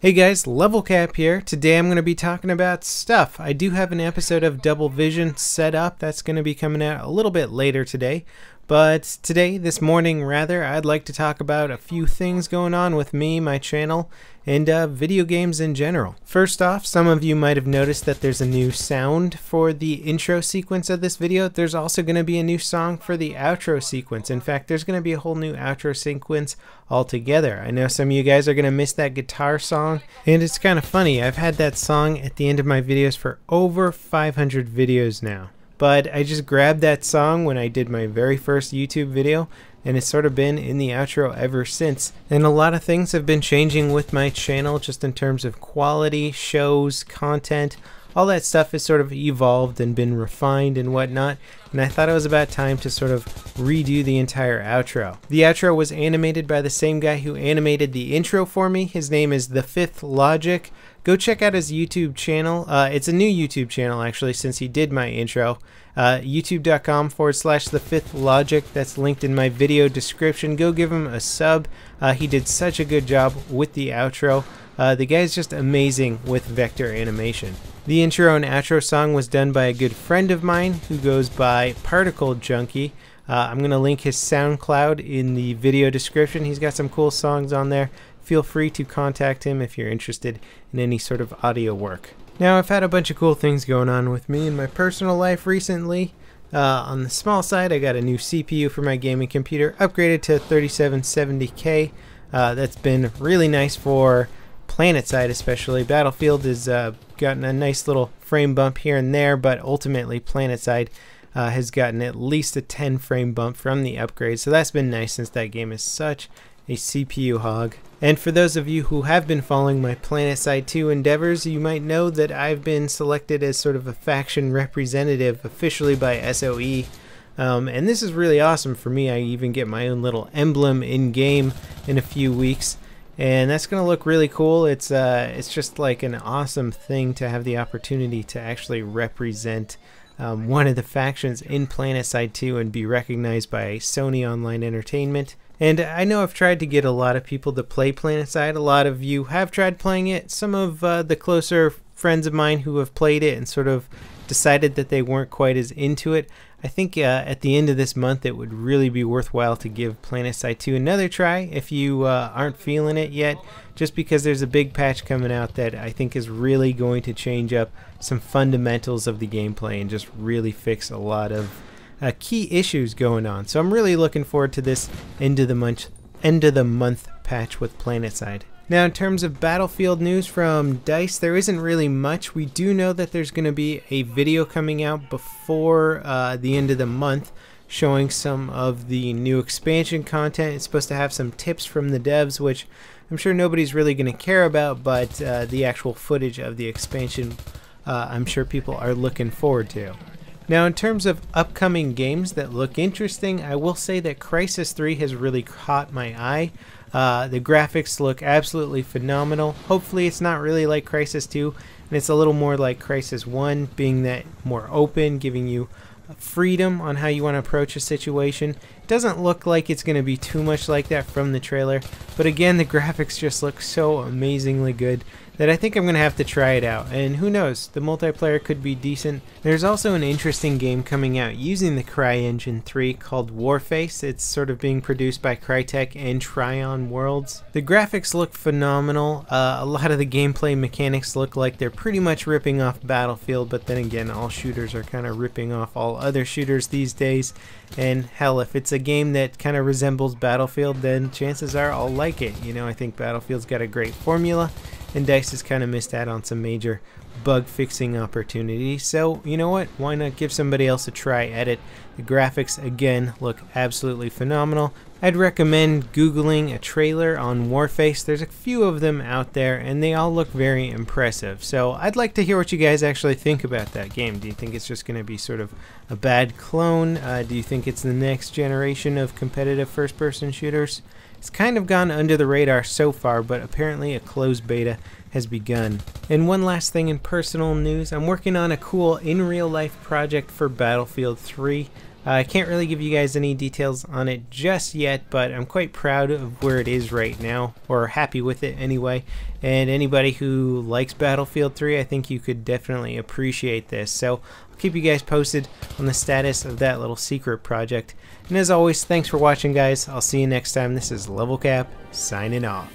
Hey guys, LevelCap here. Today I'm going to be talking about stuff. I do have an episode of Double Vision set up that's going to be coming out a little bit later today. But today, this morning rather, I'd like to talk about a few things going on with me, my channel, and video games in general. First off, some of you might have noticed that there's a new sound for the intro sequence of this video. There's also going to be a new song for the outro sequence. In fact, there's going to be a whole new outro sequence altogether. I know some of you guys are going to miss that guitar song, and it's kind of funny. I've had that song at the end of my videos for over 500 videos now. But I just grabbed that song when I did my very first YouTube video, and it's sort of been in the outro ever since. And a lot of things have been changing with my channel just in terms of quality, shows, content. All that stuff has sort of evolved and been refined and whatnot, and I thought it was about time to sort of redo the entire outro. The outro was animated by the same guy who animated the intro for me. His name is The Fifth Logic. Go check out his YouTube channel. It's a new YouTube channel actually since he did my intro. YouTube.com/The Fifth Logic. That's linked in my video description. Go give him a sub. He did such a good job with the outro. The guy's just amazing with vector animation. The intro and outro song was done by a good friend of mine who goes by Particle Junkie. I'm going to link his SoundCloud in the video description. He's got some cool songs on there. Feel free to contact him if you're interested in any sort of audio work. Now, I've had a bunch of cool things going on with me in my personal life recently. On the small side, I got a new CPU for my gaming computer, upgraded to 3770K. That's been really nice for PlanetSide especially. Battlefield has gotten a nice little frame bump here and there, but ultimately PlanetSide has gotten at least a 10 frame bump from the upgrade, so that's been nice since that game is such a CPU hog. And for those of you who have been following my PlanetSide 2 endeavors, you might know that I've been selected as sort of a faction representative officially by SOE. And this is really awesome for me. I even get my own little emblem in game in a few weeks, and that's going to look really cool. It's just like an awesome thing to have the opportunity to actually represent one of the factions in PlanetSide 2 and be recognized by Sony Online Entertainment. And I know I've tried to get a lot of people to play PlanetSide. A lot of you have tried playing it. Some of the closer friends of mine who have played it and sort of decided that they weren't quite as into it. I think at the end of this month it would really be worthwhile to give PlanetSide 2 another try if you aren't feeling it yet, just because there's a big patch coming out that I think is really going to change up some fundamentals of the gameplay and just really fix a lot of key issues going on. So I'm really looking forward to this end of the month patch with PlanetSide. Now, in terms of Battlefield news from DICE, there isn't really much. We do know that there's going to be a video coming out before the end of the month showing some of the new expansion content. It's supposed to have some tips from the devs, which I'm sure nobody's really going to care about, but the actual footage of the expansion I'm sure people are looking forward to. Now, in terms of upcoming games that look interesting, I will say that Crysis 3 has really caught my eye. The graphics look absolutely phenomenal. Hopefully it's not really like Crysis 2, and it's a little more like Crysis 1, being that more open, giving you freedom on how you want to approach a situation. It doesn't look like it's going to be too much like that from the trailer, but again, the graphics just look so amazingly good that I think I'm going to have to try it out. And who knows, the multiplayer could be decent. There's also an interesting game coming out using the CryEngine 3 called Warface. It's sort of being produced by Crytek and Trion Worlds. The graphics look phenomenal. A lot of the gameplay mechanics look like they're pretty much ripping off Battlefield, but then again, all shooters are kind of ripping off all other shooters these days. And hell, if it's a game that kind of resembles Battlefield, then chances are I'll like it. You know, I think Battlefield's got a great formula, and DICE has kind of missed out on some major bug fixing opportunities. So, you know what? Why not give somebody else a try at it? The graphics, again, look absolutely phenomenal. I'd recommend Googling a trailer on Warface. There's a few of them out there, and they all look very impressive. So I'd like to hear what you guys actually think about that game. Do you think it's just going to be sort of a bad clone? Do you think it's the next generation of competitive first-person shooters? It's kind of gone under the radar so far, but apparently a closed beta has begun. And one last thing in personal news, I'm working on a cool in real life project for Battlefield 3. I can't really give you guys any details on it just yet, but I'm quite proud of where it is right now, or happy with it anyway. And anybody who likes Battlefield 3, I think you could definitely appreciate this. So I'll keep you guys posted on the status of that little secret project. And as always, thanks for watching, guys. I'll see you next time. This is LevelCap signing off.